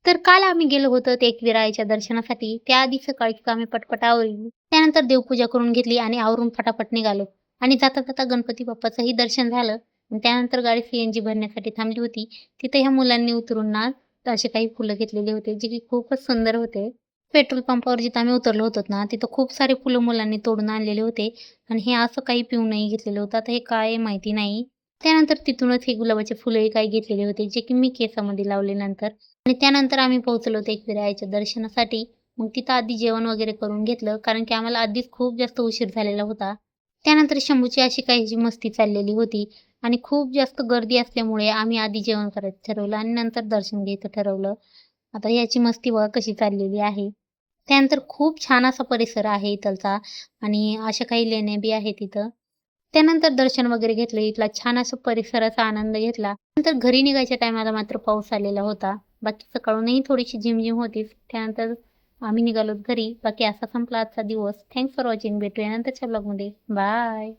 तर काल आम्ही गेलो होतो ते एकविरायाच्या दर्शनासाठी. त्याआधी सकाळीच आम्ही पटपट आवरली. त्यानंतर देवपूजा करून घेतली आणि आवरून फटाफट निघालो आणि जाता-जाता गणपती बाप्पाचंही दर्शन झालं. आणि त्यानंतर गाडी सीएनजी भरण्यासाठी थांबली होती. तिथे ह्या मुलांनी उतरून ना असे काही फुलं घेतलेले होते, जे की खूपच सुंदर होते. पेट्रोल पंपावर जिथं आम्ही उतरलो होतो ना, तिथं खूप सारे फुलं मुलांनी तोडून आणलेले होते आणि हे असं काही पिऊनही घेतलेलं होतं. आता हे काय आहे माहिती नाही. त्यानंतर तिथूनच हे गुलाबाचे फुलंही काही घेतलेले होते, जे की मी केसामध्ये लावले नंतर. आणि त्यानंतर आम्ही पोहोचलो होतो एकविरायाच्या दर्शनासाठी. मग तिथं आधी जेवण वगैरे करून घेतलं, कारण की आम्हाला आधीच खूप जास्त उशीर झालेला होता. त्यानंतर शंभूची अशी काहीशी मस्ती चाललेली होती आणि खूप जास्त गर्दी असल्यामुळे आम्ही आधी जेवण करायचं ठरवलं आणि नंतर दर्शन घ्यायचं ठरवलं. आता याची मस्ती बघा कशी चाललेली आहे. त्यानंतर खूप छान असा परिसर आहे इथलचा आणि अशा काही लेण्या बी आहेत तिथं. त्यानंतर दर्शन वगैरे घेतलं. इथला छान असा परिसराचा आनंद घेतला. नंतर घरी निघायच्या टायमाला मात्र पाऊस आलेला होता. बाकी सकाळूनही थोडीशी झिमझिम होतीच. त्यानंतर आम्ही निघालो घरी. बाकी असा संपला आजचा दिवस. Thanks for watching. भेटूया नंतरच्या ब्लॉगमध्ये. बाय.